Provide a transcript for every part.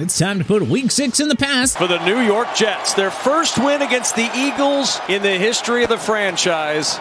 it's time to put Week 6 in the past for the New York Jets. Their first win against the Eagles in the history of the franchise.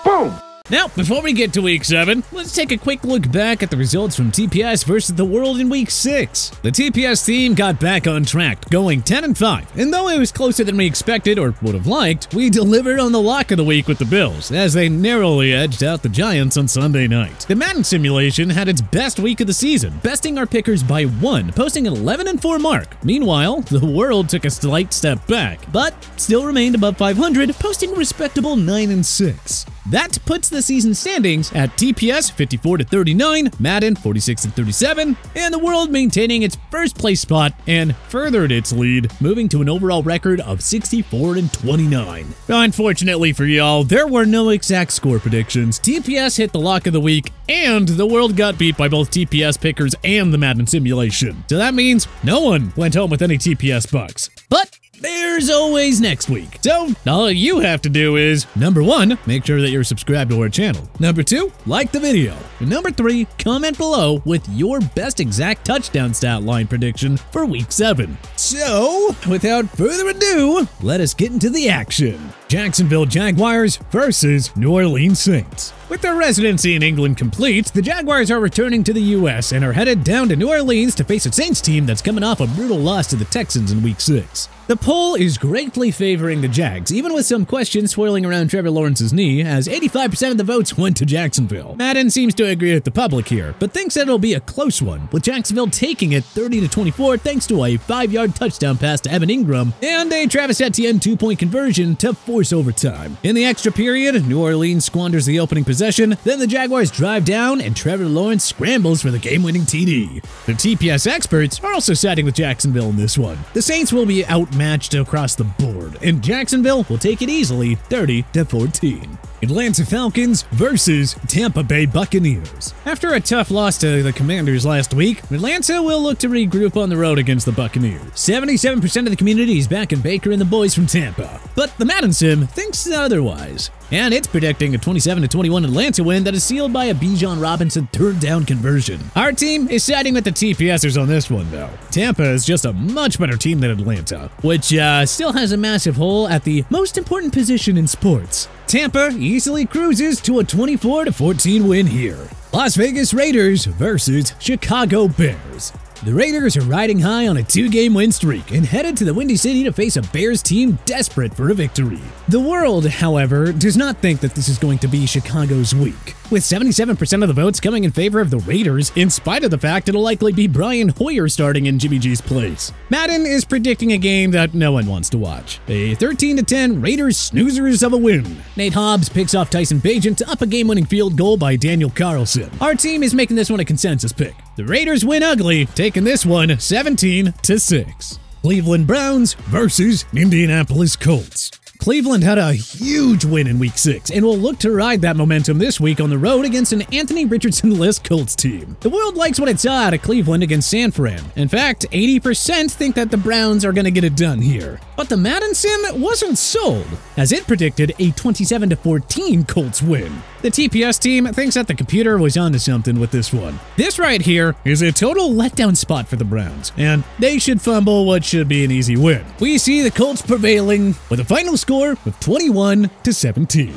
Boom! Now, before we get to Week 7, let's take a quick look back at the results from TPS versus the World in Week 6. The TPS team got back on track, going 10-5, and though it was closer than we expected or would have liked, we delivered on the lock of the week with the Bills, as they narrowly edged out the Giants on Sunday night. The Madden simulation had its best week of the season, besting our pickers by 1, posting an 11-4 mark. Meanwhile, the World took a slight step back, but still remained above 500, posting a respectable 9-6. That puts the season standings at TPS 54-39, Madden 46-37, and the World maintaining its first place spot and furthered its lead, moving to an overall record of 64-29. Unfortunately for y'all, there were no exact score predictions. TPS hit the lock of the week, and the World got beat by both TPS pickers and the Madden simulation. So that means no one went home with any TPS bucks. But there's always next week. So all you have to do is, number 1, make sure that you're subscribed to our channel. Number 2, like the video. And number 3, comment below with your best exact touchdown stat line prediction for Week 7. So, without further ado, let us get into the action. Jacksonville Jaguars versus New Orleans Saints. With their residency in England complete, the Jaguars are returning to the US and are headed down to New Orleans to face a Saints team that's coming off a brutal loss to the Texans in Week 6. The poll is greatly favoring the Jags, even with some questions swirling around Trevor Lawrence's knee, as 85% of the votes went to Jacksonville. Madden seems to agree with the public here, but thinks that it'll be a close one, with Jacksonville taking it 30-24 thanks to a 5-yard touchdown pass to Evan Ingram and a Travis Etienne 2-point conversion to force overtime. In the extra period, New Orleans squanders the opening possession, then the Jaguars drive down and Trevor Lawrence scrambles for the game-winning TD. The TPS experts are also siding with Jacksonville in this one. The Saints will be outmatched across the board, and Jacksonville will take it easily 30-14. Atlanta Falcons versus Tampa Bay Buccaneers. After a tough loss to the Commanders last week, Atlanta will look to regroup on the road against the Buccaneers. 77% of the community is backing Baker and the boys from Tampa, but the Madden Sim thinks otherwise, and it's predicting a 27-21 Atlanta win that is sealed by a Bijan Robinson third down conversion. Our team is siding with the TPSers on this one, though. Tampa is just a much better team than Atlanta, which still has a massive hole at the most important position in sports. Tampa easily cruises to a 24-14 win here. Las Vegas Raiders versus Chicago Bears. The Raiders are riding high on a 2-game win streak and headed to the Windy City to face a Bears team desperate for a victory. The World, however, does not think that this is going to be Chicago's week, with 77% of the votes coming in favor of the Raiders, in spite of the fact it'll likely be Brian Hoyer starting in Jimmy G's place. Madden is predicting a game that no one wants to watch. A 13-10 Raiders snoozers of a win. Nate Hobbs picks off Tyson Bagent to up a game-winning field goal by Daniel Carlson. Our team is making this one a consensus pick. The Raiders win ugly, taking this one 17-6. Cleveland Browns versus Indianapolis Colts. Cleveland had a huge win in Week 6 and will look to ride that momentum this week on the road against an Anthony Richardson-less Colts team. The World likes what it saw out of Cleveland against San Fran. In fact, 80% think that the Browns are going to get it done here. But the Madden Sim wasn't sold, as it predicted a 27-14 Colts win. The TPS team thinks that the computer was onto something with this one. This right here is a total letdown spot for the Browns, and they should fumble what should be an easy win. We see the Colts prevailing with a final score of 21-17.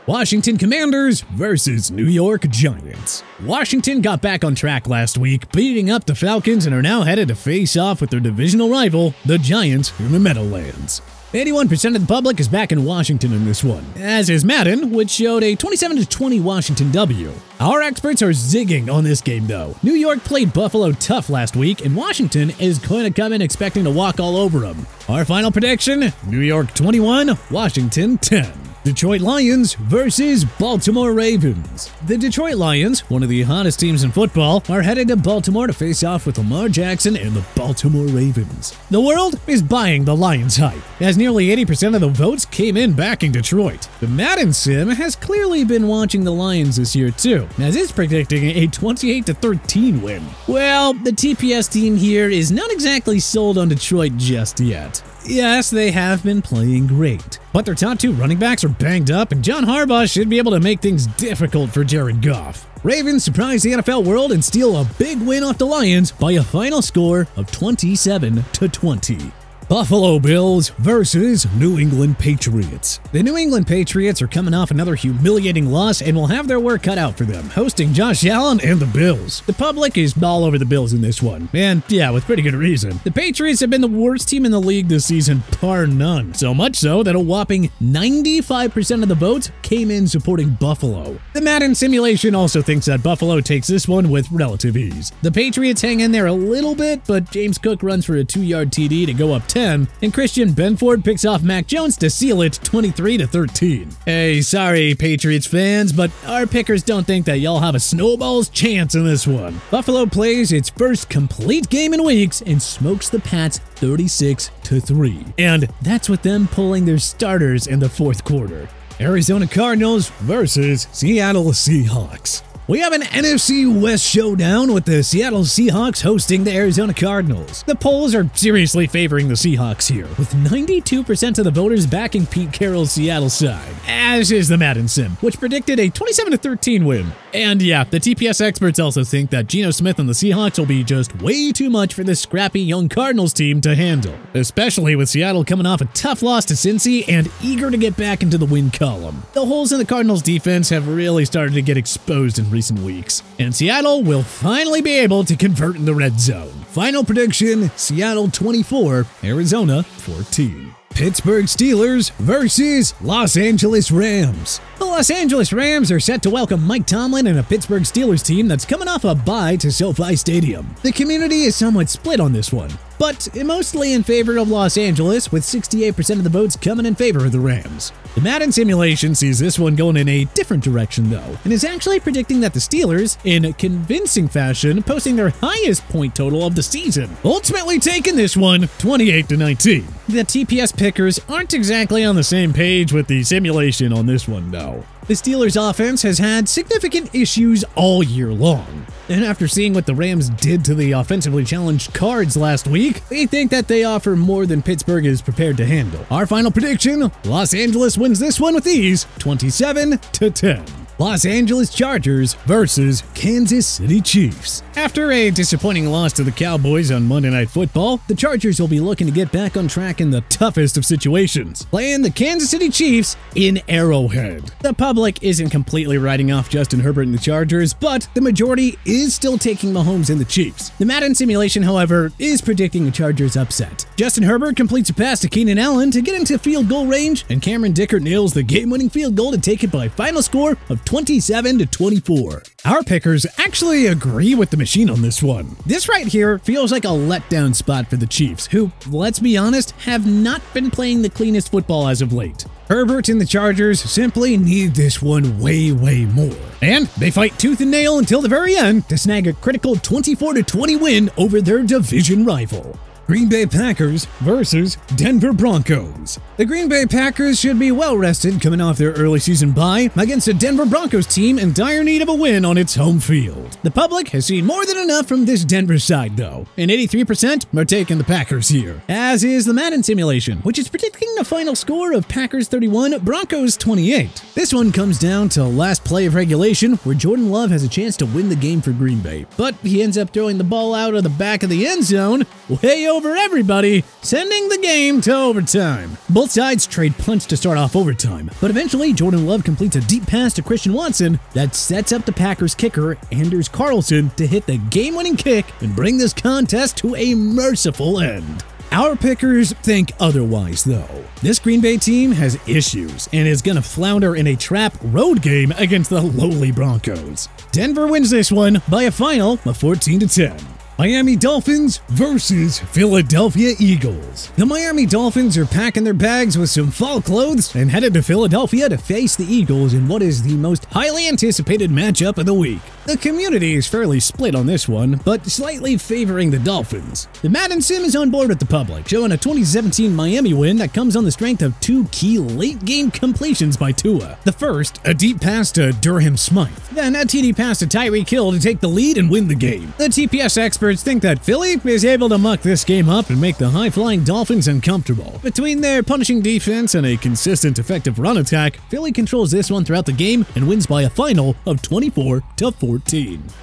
Washington Commanders versus New York Giants. Washington got back on track last week, beating up the Falcons, and are now headed to face off with their divisional rival, the Giants, in the Meadowlands. 81% of the public is back in Washington in this one, as is Madden, which showed a 27-20 Washington W. Our experts are zigging on this game, though. New York played Buffalo tough last week, and Washington is going to come in expecting to walk all over them. Our final prediction, New York 21, Washington 10. Detroit Lions versus Baltimore Ravens. The Detroit Lions, one of the hottest teams in football, are headed to Baltimore to face off with Lamar Jackson and the Baltimore Ravens. The World is buying the Lions hype, as nearly 80% of the votes came in backing Detroit. The Madden Sim has clearly been watching the Lions this year too, as it's predicting a 28-13 win. Well, the TPS team here is not exactly sold on Detroit just yet. Yes, they have been playing great, but their top 2 running backs are banged up, and John Harbaugh should be able to make things difficult for Jared Goff. Ravens surprise the NFL world and steal a big win off the Lions by a final score of 27-20. Buffalo Bills versus New England Patriots. The New England Patriots are coming off another humiliating loss and will have their work cut out for them, hosting Josh Allen and the Bills. The public is all over the Bills in this one, and yeah, with pretty good reason. The Patriots have been the worst team in the league this season, bar none. So much so that a whopping 95% of the votes came in supporting Buffalo. The Madden simulation also thinks that Buffalo takes this one with relative ease. The Patriots hang in there a little bit, but James Cook runs for a 2-yard TD to go up 10, and Christian Benford picks off Mac Jones to seal it 23-13. Hey, sorry Patriots fans, but our pickers don't think that y'all have a snowball's chance in this one. Buffalo plays its first complete game in weeks and smokes the Pats 36-3. And that's with them pulling their starters in the 4th quarter. Arizona Cardinals versus Seattle Seahawks. We have an NFC West showdown with the Seattle Seahawks hosting the Arizona Cardinals. The polls are seriously favoring the Seahawks here, with 92% of the voters backing Pete Carroll's Seattle side, as is the Madden sim, which predicted a 27-13 win. And yeah, the TPS experts also think that Geno Smith and the Seahawks will be just way too much for this scrappy young Cardinals team to handle, especially with Seattle coming off a tough loss to Cincy and eager to get back into the win column. The holes in the Cardinals defense have really started to get exposed in recent weeks, and Seattle will finally be able to convert in the red zone. Final prediction, Seattle 24, Arizona 14. Pittsburgh Steelers versus Los Angeles Rams. The Los Angeles Rams are set to welcome Mike Tomlin and a Pittsburgh Steelers team that's coming off a bye to SoFi Stadium. The community is somewhat split on this one, but mostly in favor of Los Angeles, with 68% of the votes coming in favor of the Rams. The Madden simulation sees this one going in a different direction though, and is actually predicting that the Steelers, in convincing fashion, posting their highest point total of the season, ultimately taking this one 28-19. The TPS pickers aren't exactly on the same page with the simulation on this one though. The Steelers' offense has had significant issues all year long, and after seeing what the Rams did to the offensively challenged Cards last week, they think that they offer more than Pittsburgh is prepared to handle. Our final prediction, Los Angeles wins this one with ease, 27-10. Los Angeles Chargers versus Kansas City Chiefs. After a disappointing loss to the Cowboys on Monday Night Football, the Chargers will be looking to get back on track in the toughest of situations, playing the Kansas City Chiefs in Arrowhead. The public isn't completely writing off Justin Herbert and the Chargers, but the majority is still taking Mahomes and the Chiefs. The Madden simulation, however, is predicting a Chargers upset. Justin Herbert completes a pass to Keenan Allen to get into field goal range, and Cameron Dickert nails the game-winning field goal to take it by a final score of 27-24. Our pickers actually agree with the machine on this one. This right here feels like a letdown spot for the Chiefs, who, let's be honest, have not been playing the cleanest football as of late. Herbert and the Chargers simply need this one way more. And they fight tooth and nail until the very end to snag a critical 24-20 win over their division rival. Green Bay Packers versus Denver Broncos. The Green Bay Packers should be well rested coming off their early season bye against a Denver Broncos team in dire need of a win on its home field. The public has seen more than enough from this Denver side though, and 83% are taking the Packers here, as is the Madden simulation, which is predicting the final score of Packers 31, Broncos 28. This one comes down to last play of regulation, where Jordan Love has a chance to win the game for Green Bay, but he ends up throwing the ball out of the back of the end zone, way over everybody, sending the game to overtime. Both sides trade punts to start off overtime, but eventually Jordan Love completes a deep pass to Christian Watson that sets up the Packers kicker, Anders Carlson, to hit the game-winning kick and bring this contest to a merciful end. Our pickers think otherwise, though. This Green Bay team has issues and is going to flounder in a trap road game against the lowly Broncos. Denver wins this one by a final of 14-10. Miami Dolphins versus Philadelphia Eagles. The Miami Dolphins are packing their bags with some fall clothes and headed to Philadelphia to face the Eagles in what is the most highly anticipated matchup of the week. The community is fairly split on this one, but slightly favoring the Dolphins. The Madden sim is on board with the public, showing a 2017 Miami win that comes on the strength of two key late-game completions by Tua. The first, a deep pass to Durham Smythe, then a TD pass to Tyreek Hill to take the lead and win the game. The TPS experts think that Philly is able to muck this game up and make the high-flying Dolphins uncomfortable. Between their punishing defense and a consistent, effective run attack, Philly controls this one throughout the game and wins by a final of 24-14.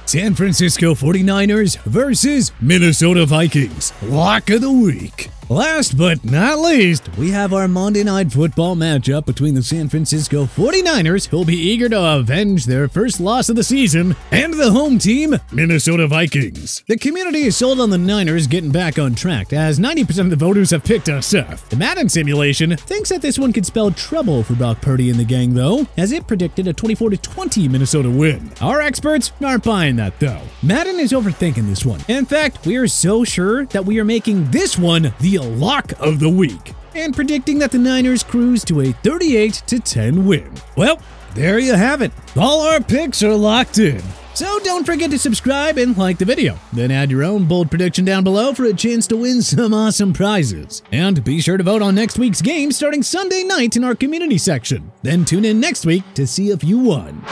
San Francisco 49ers versus Minnesota Vikings. Lock of the week. Last but not least, we have our Monday Night Football matchup between the San Francisco 49ers, who'll be eager to avenge their first loss of the season, and the home team, Minnesota Vikings. The community is sold on the Niners getting back on track, as 90% of the voters have picked us up. The Madden simulation thinks that this one could spell trouble for Brock Purdy and the gang, though, as it predicted a 24-20 Minnesota win. Our experts aren't buying that, though. Madden is overthinking this one. In fact, we are so sure that we are making this one the lock of the week and predicting that the Niners cruise to a 38-10 win. Well, there you have it. All our picks are locked in. So don't forget to subscribe and like the video. Then add your own bold prediction down below for a chance to win some awesome prizes. And be sure to vote on next week's game starting Sunday night in our community section. Then tune in next week to see if you won.